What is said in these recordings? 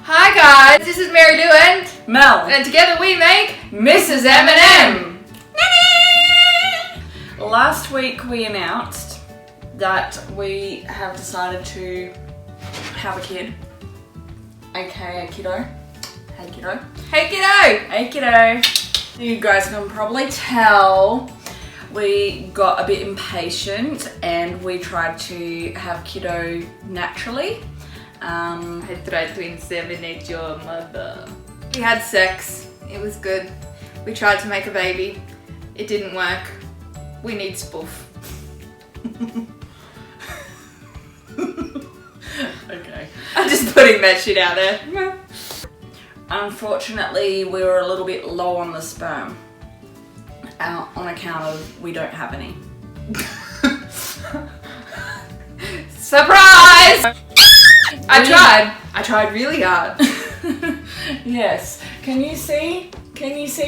Hi guys, this is Mary Lou and Mel, and together we make Mrs. M&M. Last week we announced that we have decided to have a kid, aka kiddo. Hey kiddo. Hey kiddo! Hey kiddo. You guys can probably tell we got a bit impatient and we tried to have kiddo naturally. I tried to inseminate your mother. We had sex. It was good. We tried to make a baby. It didn't work. We need spoof. Okay. I'm just putting that shit out there. Unfortunately, we were a little bit low on the sperm on account of we don't have any. Surprise! I tried really hard. Yes. Can you see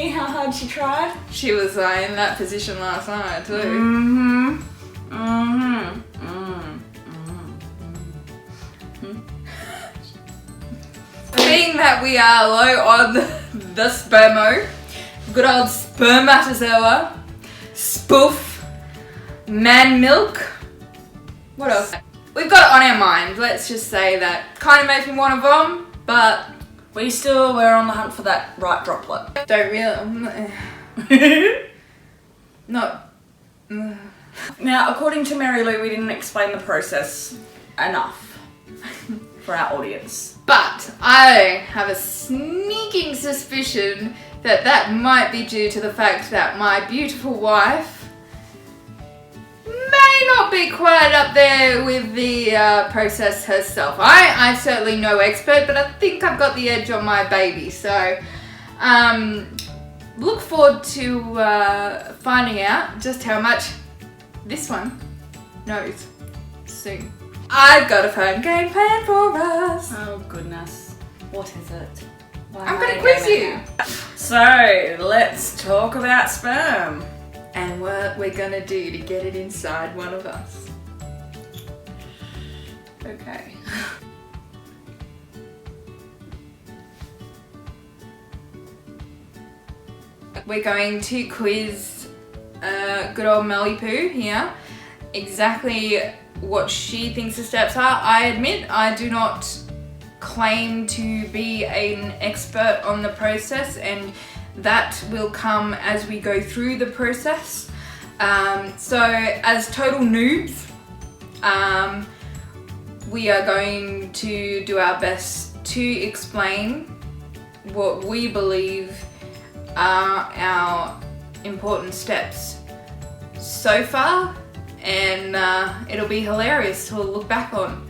how hard she tried? She was in that position last night too. Being that we are low on the spermo, good old spermatozoa, spoof, man milk. What else? We've got it on our mind. Let's just say that kind of makes me want to vom, but We're on the hunt for that right droplet. don't really. Not. Now, according to Mary Lou, we didn't explain the process enough for our audience. But I have a sneaking suspicion that that might be due to the fact that my beautiful wife may not be quite up there with the process herself. I'm certainly no expert, but I think I've got the edge on my baby. So look forward to finding out just how much this one knows soon. I've got a fun game planned for us. Oh goodness. What is it? I'm gonna quiz you. So, let's talk about sperm. And what we're gonna do to get it inside one of us. Okay. We're going to quiz good old Melly Poo here exactly what she thinks the steps are. I admit I do not claim to be an expert on the process, and that will come as we go through the process. So as total noobs, we are going to do our best to explain what we believe are our important steps so far, and it'll be hilarious to look back on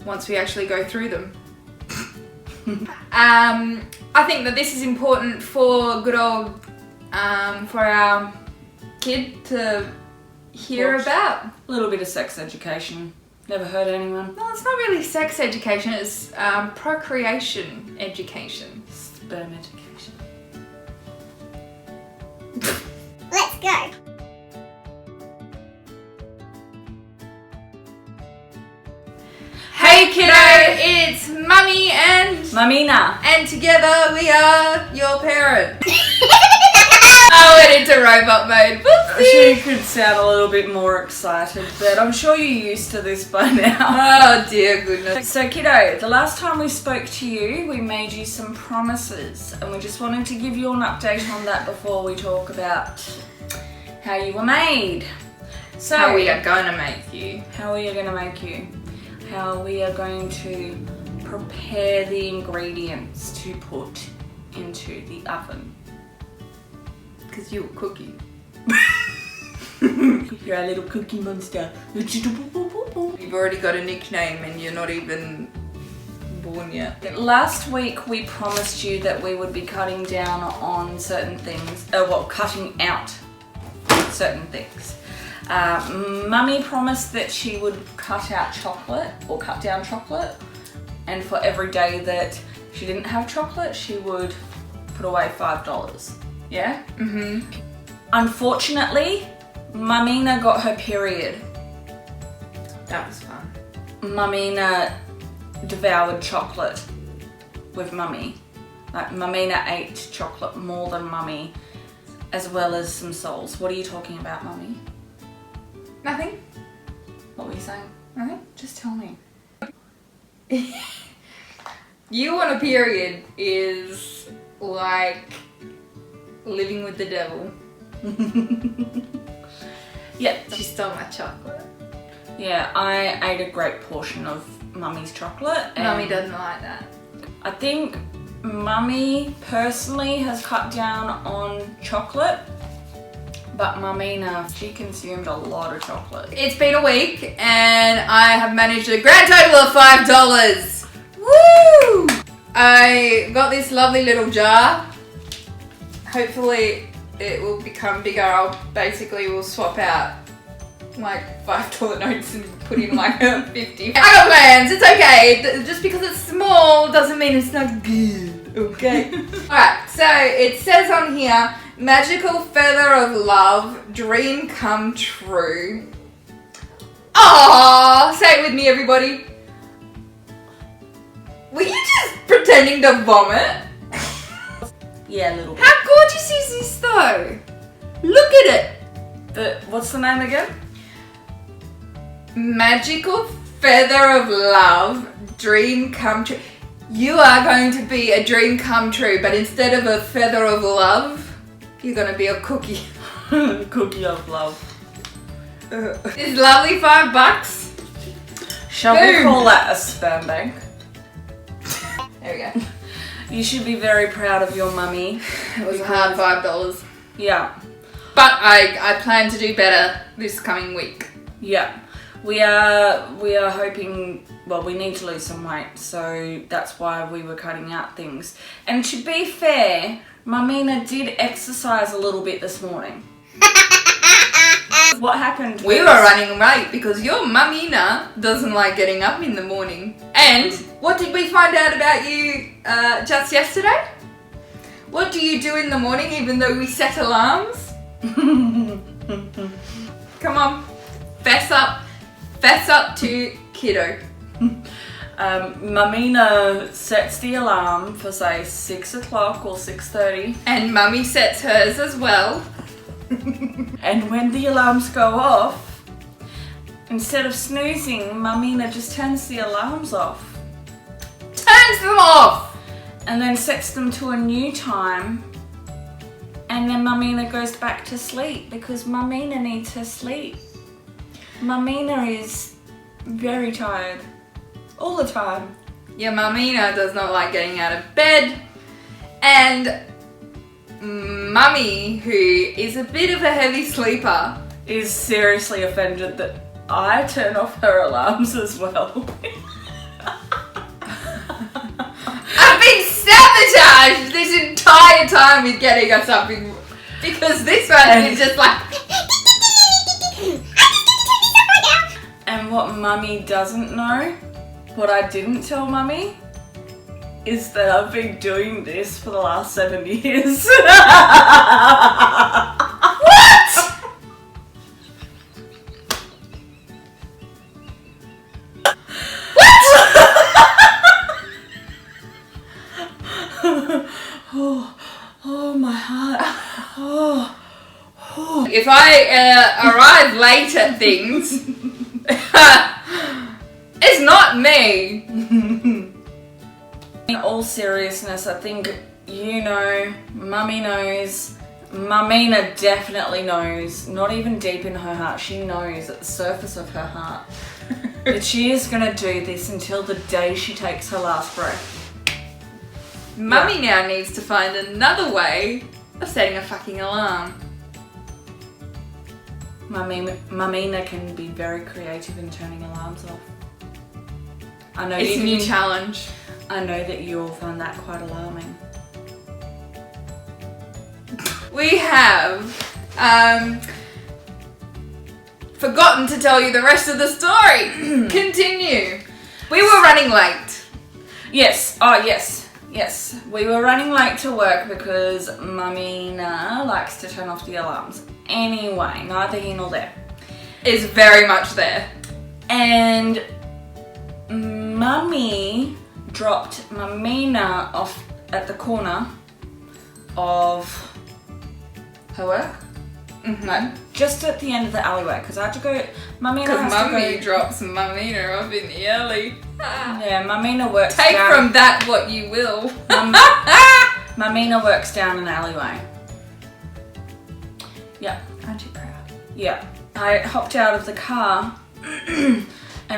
once we actually go through them. I think that this is important for good old, for our kid to hear about. A little bit of sex education. Never hurt anyone. No, it's not really sex education, it's procreation education. Sperm education. Let's go. Hey kiddo, it's Mummy and Mamina. and together we are your parents. I went into robot mode. She Whoopsie. could sound a little bit more excited, but I'm sure you're used to this by now. Oh dear goodness. So kiddo, the last time we spoke to you, we made you some promises, and we just wanted to give you an update on that before we talk about how you were made. So How we are gonna make you. How we are going to make you. How we are going to prepare the ingredients to put into the oven. Because you were cooking. You're a little cookie monster. You've already got a nickname and you're not even born yet. Last week we promised you that we would be cutting down on certain things, cutting out certain things. Mummy promised that she would cut out chocolate or cut down chocolate, and for every day that she didn't have chocolate, she would put away $5. Yeah? Mm-hmm. Unfortunately, Mamina got her period. That was fun. Mamina devoured chocolate with Mummy. Like, Mamina ate chocolate more than Mummy, as well as some souls. What are you talking about, Mummy? Nothing. What were you saying? Nothing. Just tell me. You on a period is like living with the devil. Yeah. She stole my chocolate. Yeah, I ate a great portion of Mummy's chocolate. And Mummy doesn't like that. I think Mummy personally has cut down on chocolate, but Mamina, she consumed a lot of chocolate. It's been a week and I have managed a grand total of $5. Woo! I got this lovely little jar. Hopefully it will become bigger. We'll swap out like $5 notes and put in like a 50. I got plans, it's okay. Just because it's small doesn't mean it's not good, okay? Alright, so it says on here, magical feather of love, dream come true. Aww, say it with me everybody. Were you just pretending to vomit? Yeah, a little bit. How gorgeous is this though? Look at it. What's the name again? Magical feather of love, dream come true. You are going to be a dream come true, but instead of a feather of love, you're going to be a cookie. Cookie of love. This lovely $5. Shall we call that a sperm bank? There we go. You should be very proud of your mummy. It was a hard $5. Yeah. But I plan to do better this coming week. Yeah. We are hoping, well, we need to lose some weight, so that's why we were cutting out things. And to be fair, Mamina did exercise a little bit this morning. What happened? We were running late because your Mamina doesn't like getting up in the morning. And what did we find out about you just yesterday? What do you do in the morning even though we set alarms? Come on, fess up. Fess up to Kiddo. Mamina sets the alarm for say 6 o'clock or 6:30. And Mummy sets hers as well. And when the alarms go off, instead of snoozing, Mamina just turns the alarms off. Turns them off! And then sets them to a new time. And then Mamina goes back to sleep because Mamina needs her sleep. Mamina is very tired. All the time. Your Mamina does not like getting out of bed. And Mummy, who is a bit of a heavy sleeper, is seriously offended that I turn off her alarms as well. I've been sabotaged this entire time with getting us up in, because this one is just like. And what Mummy doesn't know, what I didn't tell Mummy, is that I've been doing this for the last 7 years. What? Oh, my heart. Oh. If I arrive late at things, it's not me. In all seriousness, I think you know, Mummy knows, Mamina definitely knows, not even deep in her heart, she knows at the surface of her heart that she is going to do this until the day she takes her last breath. Mummy now needs to find another way of setting a fucking alarm. Mamina can be very creative in turning alarms off. I know It's a new challenge. I know that you all find that quite alarming. We have forgotten to tell you the rest of the story. Continue. We were running late. Yes, oh yes. Yes, we were running late to work because Mummy-na likes to turn off the alarms. Anyway, neither here nor there. Is very much there. And Mummy dropped Mamina off at the corner of her work. No, just at the end of the alleyway because I had to go. Mamina Because has to Mummy go. drops Mamina off in the alley. Yeah, Mamina works Take down. from that what you will. Mamina works down an alleyway. Yeah. Aren't you proud? Yeah. I hopped out of the car and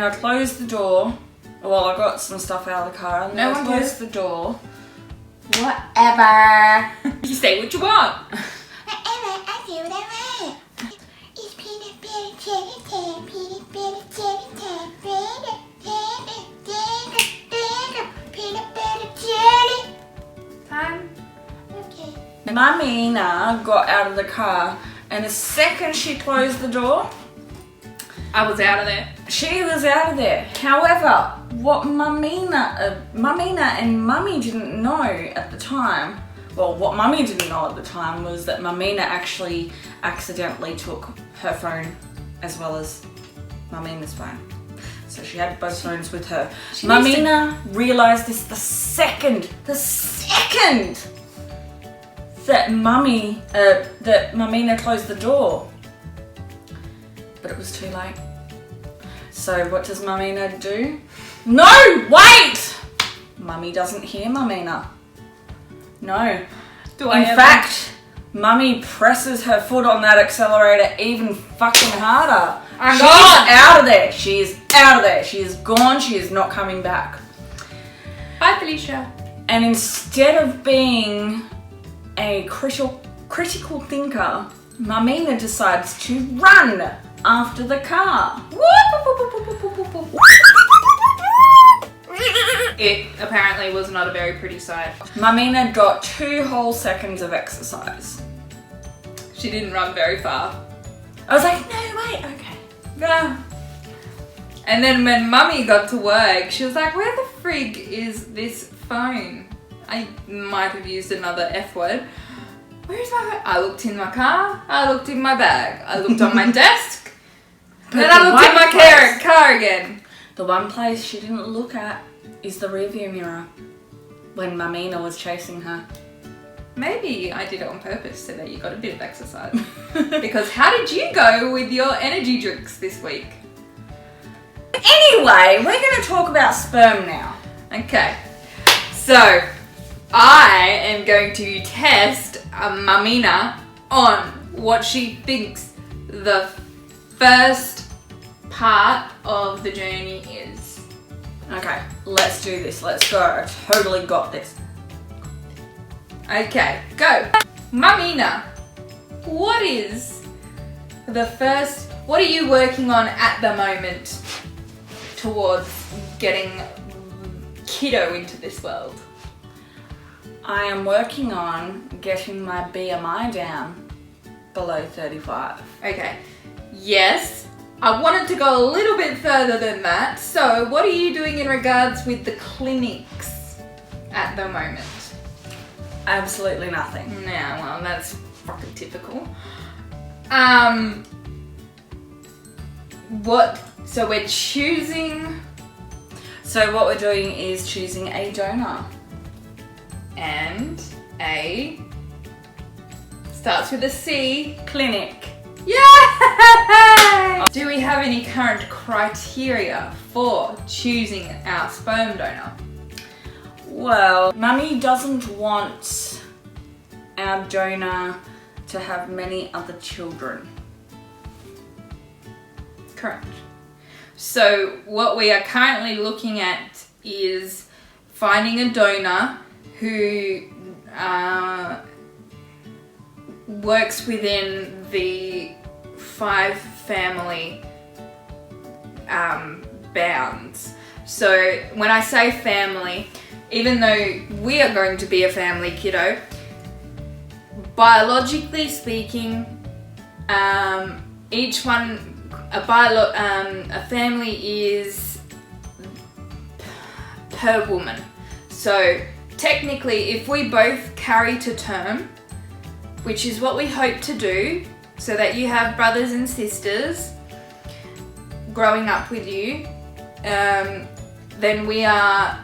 I closed the door. Well, I got some stuff out of the car and No I one closed cares. the door. Whatever. You say what you want. Whatever, I do what I want. It's peanut butter jelly time, peanut butter jelly time, peanut butter jelly. Time. Okay. Mamina got out of the car and the second she closed the door, I was out of there. she was out of there. However, what Mamina and Mummy didn't know at the time, well, what Mummy didn't know at the time was that Mamina actually accidentally took her phone as well as Mamina's phone. So she had both phones with her. She needs to- Mamina realised this the second that Mamina closed the door. But it was too late. So what does Mamina do? No, wait! Mummy doesn't hear Mamina. No. In fact, Mummy presses her foot on that accelerator even fucking harder. I'm She's gone. out of there. She is out of there. She is gone. She is not coming back. Bye, Felicia. And instead of being a critical thinker, Mamina decides to run after the car. It apparently was not a very pretty sight. Mamina got 2 whole seconds of exercise. She didn't run very far. I was like, no, wait, okay. Yeah. And then when Mummy got to work, she was like, where the frig is this phone? I might have used another F word. Where's my phone? I looked in my car, I looked in my bag, I looked on my desk, then I looked in my car again. The one place she didn't look at is the rearview mirror when Mamina was chasing her. Maybe I did it on purpose so that you got a bit of exercise. Because how did you go with your energy drinks this week? Anyway, we're going to talk about sperm now. Okay, so I am going to test Mamina on what she thinks the first part of the journey is. Okay, let's do this. Let's go. I totally got this. Okay, go. Mamina, what are you working on at the moment towards getting Kiddo into this world? I am working on getting my BMI down below 35. Okay, yes, I wanted to go a little bit further than that. So what are you doing in regards with the clinics at the moment? Absolutely nothing. Nah, well, that's fucking typical. So we're choosing So what we're doing is choosing a donor. and a starts with a C. Clinic. Yeah! Do we have any current criteria for choosing our sperm donor? Well, Mummy doesn't want our donor to have many other children. Correct. So what we are currently looking at is finding a donor who works within the 5 family bounds. So when I say family, even though we are going to be a family, kiddo, biologically speaking, each one, a family is per woman. So technically, if we both carry to term, which is what we hope to do, so that you have brothers and sisters growing up with you, then we are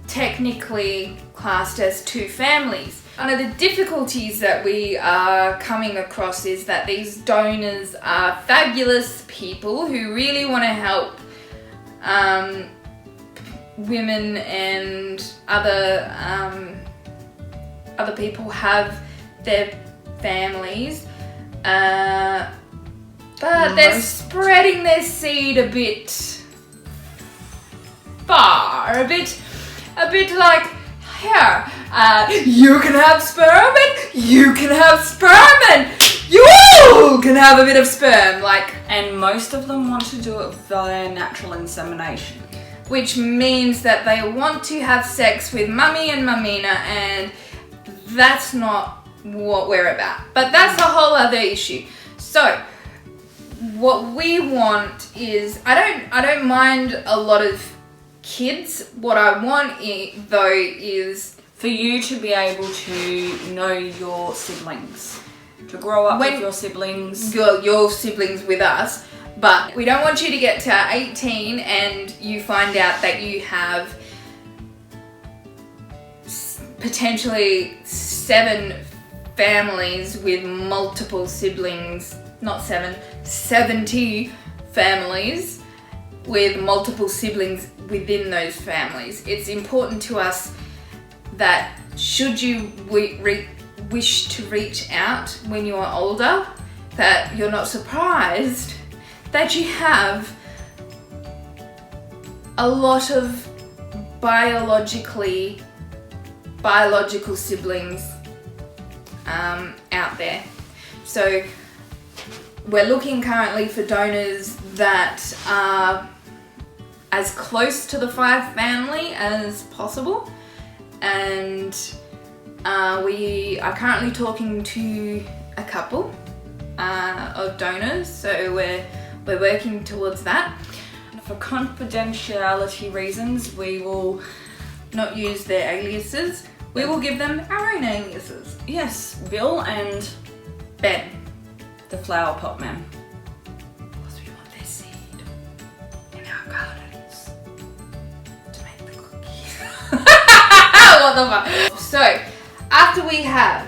technically classed as two families. One of the difficulties that we are coming across is that these donors are fabulous people who really want to help women and other people have their families, but they're spreading their seed a bit far, a bit like, here, you can have sperm and you can have sperm and you can have a bit of sperm, like. And most of them want to do it via natural insemination. Which means that they want to have sex with mummy and mamina, and that's not what we're about. But that's a whole other issue. So, what we want is, I don't mind a lot of kids. What I want though is for you to be able to know your siblings, to grow up with your siblings. Your siblings with us, but we don't want you to get to 18 and you find out that you have potentially 7 families with multiple siblings, not 7, 70 families with multiple siblings within those families. It's important to us that should you wish to reach out when you are older, that you're not surprised that you have a lot of biological siblings out there. So we're looking currently for donors that are as close to the 5 family as possible, and we are currently talking to a couple of donors, so we're working towards that. For confidentiality reasons, we will not use their aliases. We will give them our own aliases. Yes, Bill and Ben, the flower pot man. Because we want their seed in our gardens to make the cookies. What the fuck? So, after we have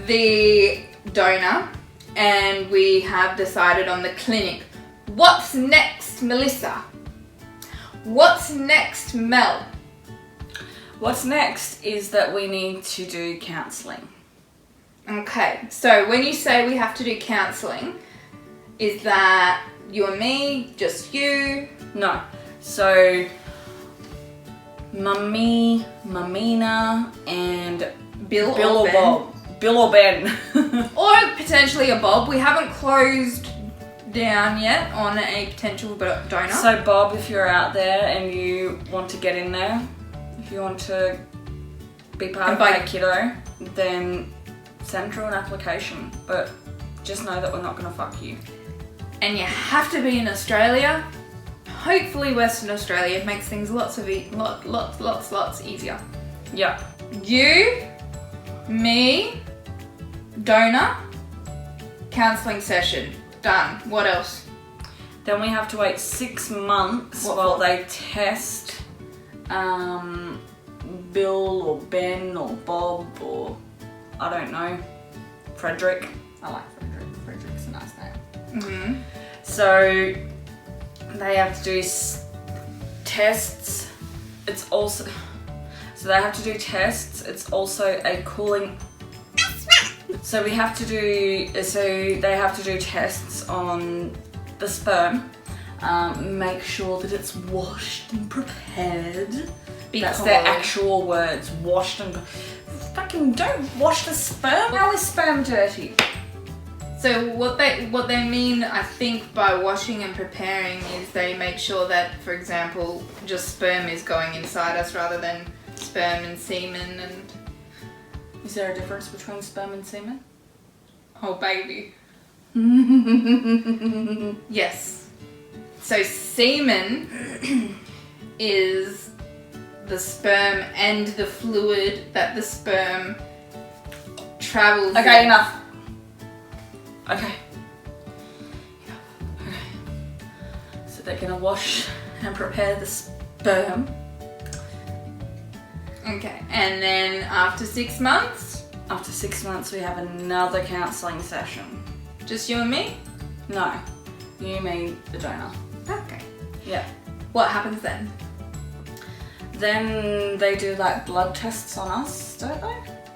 the donor and we have decided on the clinic, what's next, Melissa? What's next, Mel? What's next is that we need to do counselling. Okay, so when you say we have to do counselling, is that you and me, just you? No. So, Mummy, Mamina, and Bill or or Ben. Bob. Bill or Ben. Or potentially a Bob. We haven't closed down yet on a potential donor. So Bob, if you're out there and you want to get in there, if you want to be part of Hey Kiddo, then send through an application. But just know that we're not going to fuck you. And you have to be in Australia. Hopefully Western Australia. It makes things lots easier. Yeah. You, me, donor, counselling session. Done. What else? Then we have to wait 6 months while they test Bill or Ben or Bob or, I don't know, Frederick. I like Frederick. Frederick's a nice name. Mm-hmm. So they have to do tests. It's also, so they have to do tests. It's also a cooling. So they have to do tests on the sperm. Make sure that it's washed and prepared. That's their actual words. Washed and fucking don't wash the sperm. How is sperm dirty? So what they mean, I think, by washing and preparing is they make sure that, for example, just sperm is going inside us rather than sperm and semen. And is there a difference between sperm and semen? Oh baby. Yes. So semen is the sperm and the fluid that the sperm travels. Okay, in. enough. Okay. So they're gonna wash and prepare the sperm. Okay, and then after 6 months, After 6 months, we have another counselling session. just you and me? No, you, me, the donor. Okay. Yeah. What happens then? Then they do like blood tests on us, don't they?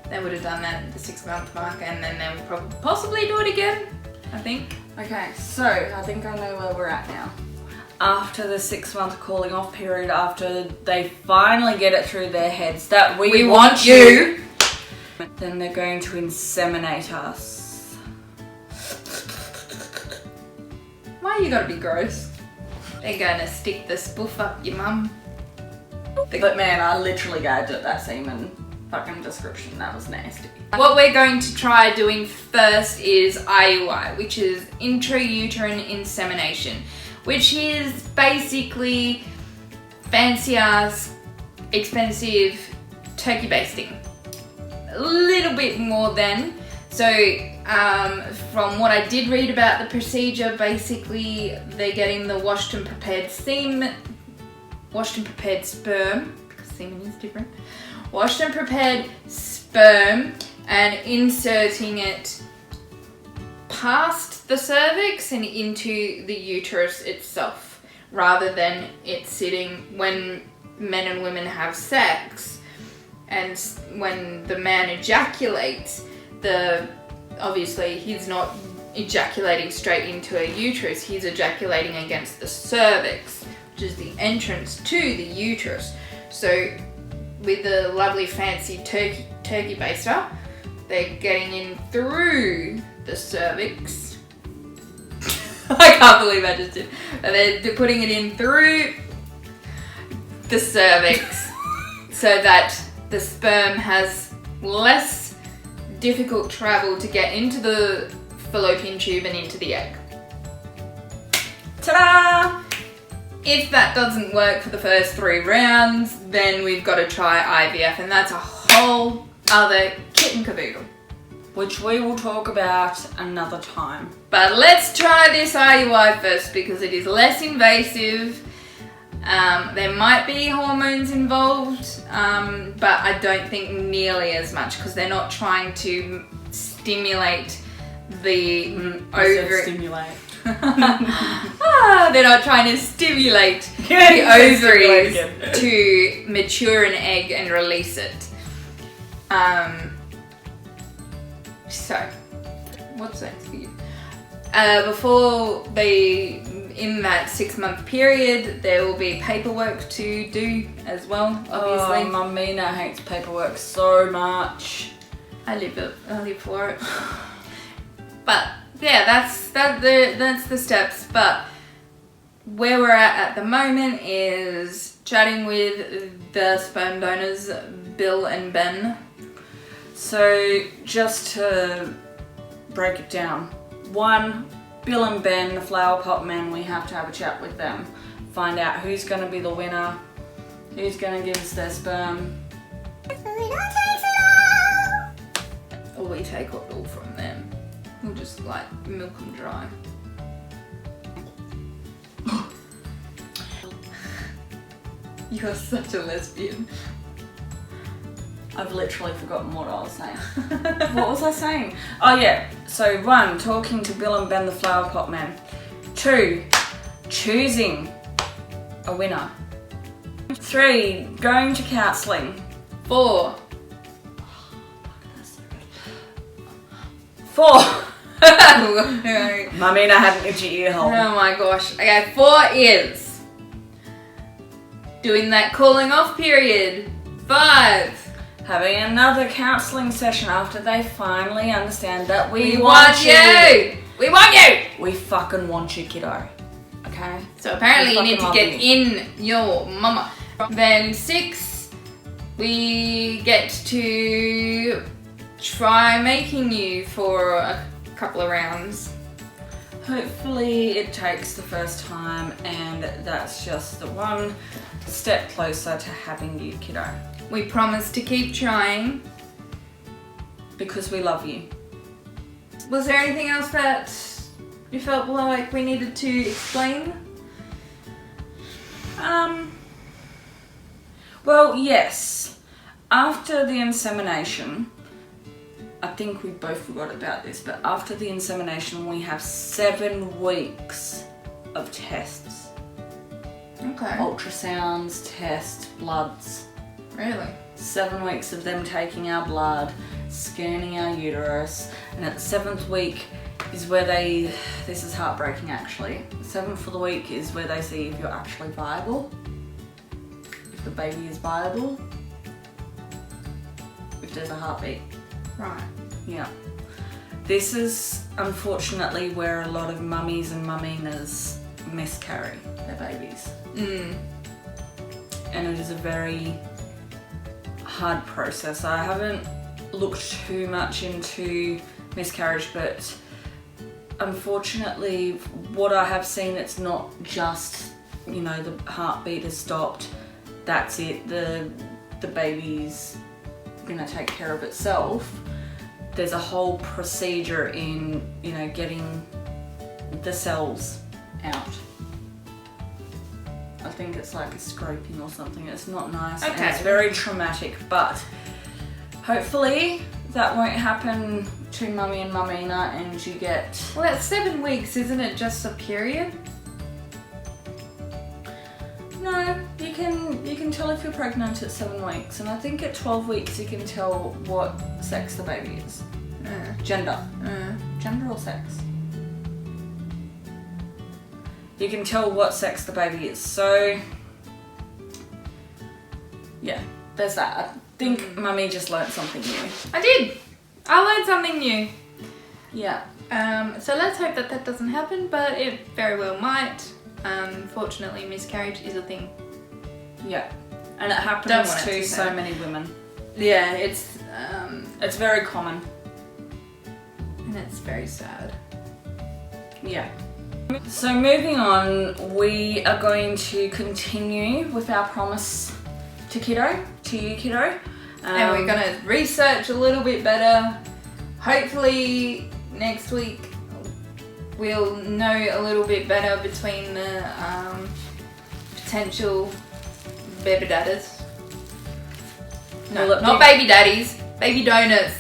They would have done that at the 6 month mark, and then they would possibly do it again, I think. Okay, so I think I know where we're at now. After the 6 month calling off period, after they finally get it through their heads that we want you, then they're going to inseminate us. Why you gotta be gross? They're gonna stick the spoof up your mum. But man, I literally gagged at that semen fucking description. That was nasty. What we're going to try doing first is IUI, which is intrauterine insemination, which is basically fancy ass, expensive turkey basting. A little bit more than. So from what I did read about the procedure, basically they're getting the washed and prepared sperm, because semen is different, washed and prepared sperm, and inserting it past the cervix and into the uterus itself, rather than it sitting when men and women have sex, and when the man ejaculates, obviously he's not ejaculating straight into a uterus, he's ejaculating against the cervix, which is the entrance to the uterus. So with the lovely fancy turkey baster, they're getting in through the cervix. I can't believe I just did. But they're putting it in through the cervix so that the sperm has less difficult travel to get into the fallopian tube and into the egg. Ta-da! If that doesn't work for the first 3 rounds, then we've got to try IVF, and that's a whole other kit and caboodle. Which we will talk about another time. But let's try this IUI first because it is less invasive. There might be hormones involved, but I don't think nearly as much because they're not trying to stimulate the ovary. Stimulate. They're not trying to stimulate the ovaries to mature an egg and release it. So, what's next for you? Before in that 6 month period, there will be paperwork to do as well, obviously. Oh, Mamina hates paperwork so much. I live for it. But yeah, that's the steps. But where we're at the moment is chatting with the sperm donors, Bill and Ben. So just to break it down, 1, Bill and Ben, the flower pot men, we have to have a chat with them, find out who's going to be the winner, who's going to give us their sperm. Or we take it all from them. We'll just like milk them dry. You're such a lesbian. I've literally forgotten what I was saying. What was I saying? Oh yeah, so 1, talking to Bill and Ben, the flower pot men. 2, choosing a winner. 3, going to counselling. 4. 4, Oh Mamina had an itchy ear hole. my gosh. Okay, 4 is doing that cooling off period. 5. Having another counselling session after they finally understand that we want you! We want you! We fucking want you, kiddo. Okay? So apparently you We need to fucking get love in your mama. Then 6, we get to try making you for a couple of rounds. hopefully it takes the first time and that's just the one step closer to having you, kiddo. We promise to keep trying. Because we love you. Was there anything else that you felt like we needed to explain? Well, yes. After the insemination, I think we both forgot about this, but after the insemination we have 7 weeks of tests. Okay. Ultrasounds, tests, bloods. Really? 7 weeks of them taking our blood, scanning our uterus, and at the 7th week is where this is heartbreaking actually, the 7th of the week is where they see if you're actually viable, if the baby is viable, if there's a heartbeat. Right. Yeah. This is unfortunately where a lot of mummies and mumminas miscarry their babies. And it is a very hard process. I haven't looked too much into miscarriage, but unfortunately what I have seen, it's not just, you know, the heartbeat has stopped, that's it, the baby's gonna take care of itself. There's a whole procedure in, you know, getting the cells out. I think it's like a scraping or something. It's not nice. Okay. And it's very traumatic, but hopefully that won't happen to mummy and mummina and you get... Well, that's 7 weeks, isn't it? Just a period? No, you can tell if you're pregnant at 7 weeks, and I think at 12 weeks you can tell what sex the baby is. Gender. Gender or sex? You can tell what sex the baby is. So, yeah, there's that. I think mummy just learned something new. I did! I learned something new. Yeah. So let's hope that that doesn't happen, but it very well might. Fortunately, miscarriage is a thing. Yeah. And it Don't happens want it to to so say. many women. Yeah, it's very common. and it's very sad. Yeah. So moving on, we are going to continue with our promise to you kiddo. And we're gonna research a little bit better. Hopefully next week we'll know a little bit better between the potential baby daddies. No, Will it not be- baby daddies, baby donors.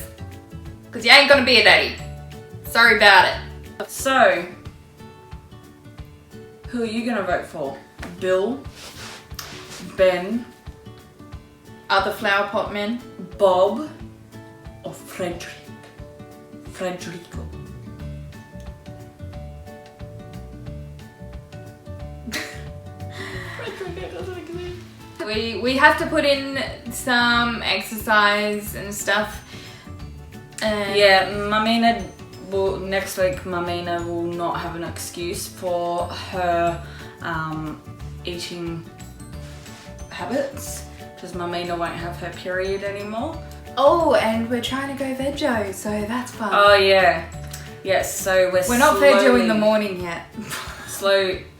Because you ain't gonna be a daddy. Sorry about it. So, who are you gonna vote for? Bill, Ben, Other flower pot men. Bob, or Frederico? We have to put in some exercise and stuff. Yeah, Mamina will, next week Mamina will not have an excuse for her eating habits because Mamina won't have her period anymore. Oh, and we're trying to go veggie, so that's fun. Oh yeah. Yes, so We're not veggie in the morning yet.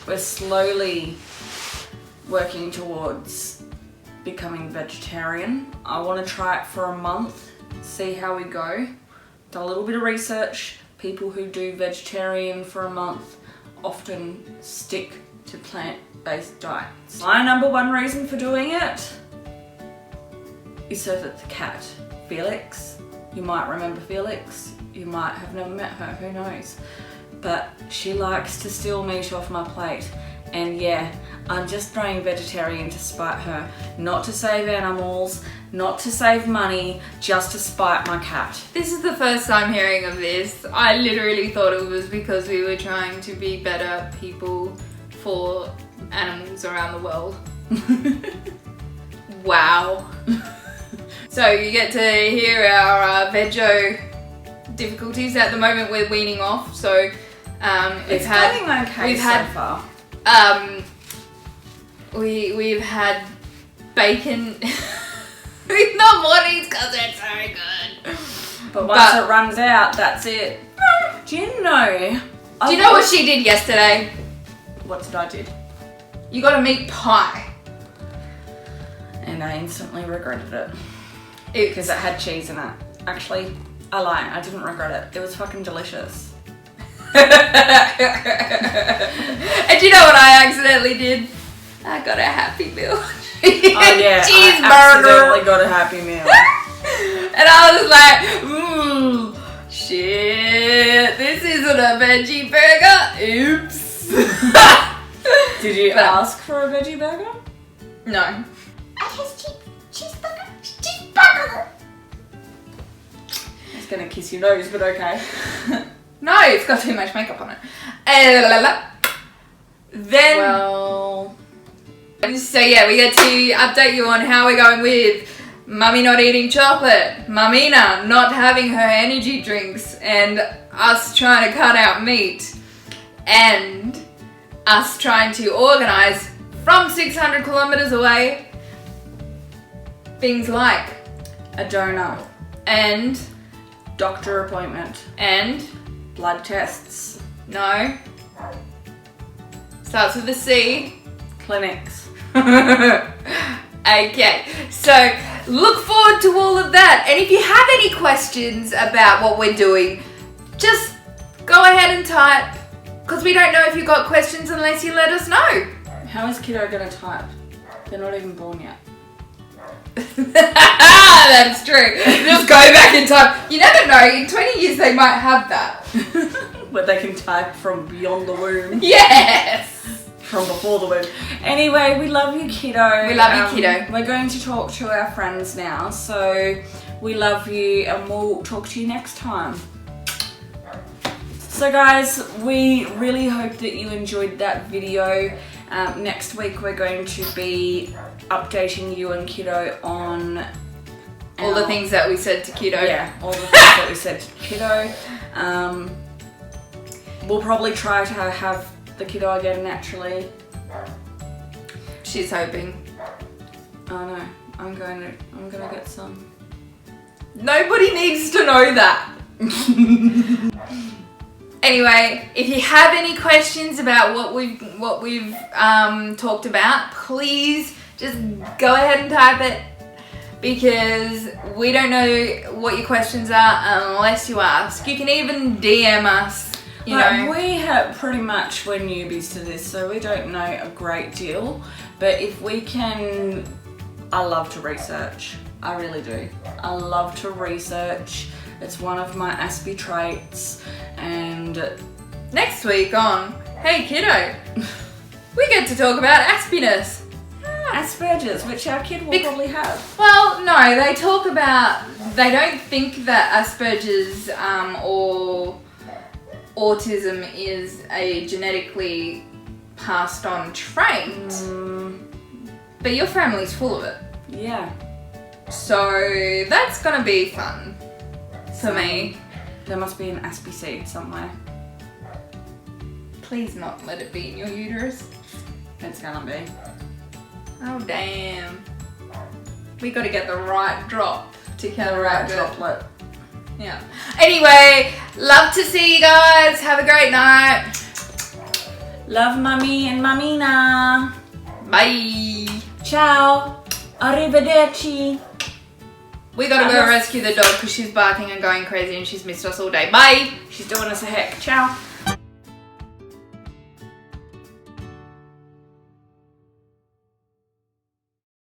We're slowly working towards becoming vegetarian. I want to try it for a month, see how we go. Done a little bit of research. People who do vegetarian for a month often stick to plant-based diets. My number one reason for doing it is so that the cat, Felix, you might remember Felix, you might have never met her, who knows, but she likes to steal meat off my plate. And yeah, I'm just throwing vegetarian to spite her. Not to save animals, not to save money, just to spite my cat. This is the first time hearing of this. I literally thought it was because we were trying to be better people for animals around the world. Wow. So you get to hear our veggie difficulties. At the moment we're weaning off, so It's going okay so far. We've had bacon in the mornings because it's so good. But once it runs out, that's it. Do you know Do you know what she did yesterday? What did I do? You got a meat pie. And I instantly regretted it. Oops. Because it had cheese in it. Actually, I lie. I didn't regret it. It was fucking delicious. And do you know what I accidentally did? I got a Happy Meal. Oh yeah, Cheeseburger. I accidentally got a Happy Meal. And I was like, shit, this isn't a veggie burger. Oops. Did you ask for a veggie burger? No. I just cheeseburger. Cheeseburger. I was gonna kiss your nose, but okay. No, it's got too much makeup on it. Then, Well, so yeah, we get to update you on how we're going with Mummy not eating chocolate, Mamina not having her energy drinks, and us trying to cut out meat, and us trying to organise from 600 kilometres away things like a donor, and doctor appointment, and blood tests, no, starts with a C. clinics. Okay, so look forward to all of that. And if you have any questions about what we're doing, just go ahead and type, because we don't know if you've got questions unless you let us know. How is Kiddo gonna type? They're not even born yet. That's true. Just go back and type. You never know, in 20 years they might have that. But they can type from beyond the womb. Yes! From before the womb. Anyway, we love you, Kiddo. We love you, Kiddo. We're going to talk to our friends now, so we love you and we'll talk to you next time. So guys, we really hope that you enjoyed that video. Next week we're going to be updating you and Kiddo on All the things that we said to Kiddo. Yeah, all the things that we said to Kiddo. We'll probably try to have the Kiddo again naturally. She's hoping. Oh no, I'm gonna get some. Nobody needs to know that. Anyway, if you have any questions about what we've talked about, please just go ahead and type it, because we don't know what your questions are unless you ask. You can even DM us. You know. We have pretty much, we're newbies to this, so we don't know a great deal. But if we can, I love to research. I really do. I love to research. It's one of my Aspie traits. And next week on Hey Kiddo, we get to talk about Aspiness. Asperger's, which our kid will probably have. Well, no, they talk about, they don't think that Asperger's or autism is a genetically passed on trait, but your family's full of it. Yeah. So that's gonna be fun for me. There must be an Aspie seed somewhere. Please not let it be in your uterus. It's gonna be. Oh damn. We gotta get the right drop to counteract it. Droplet. Yeah. Anyway, love to see you guys. Have a great night. Love Mummy and Mamina. Bye. Ciao. Arrivederci. We gotta go rescue the dog because she's barking and going crazy and she's missed us all day. Bye. She's doing us a heck. Ciao.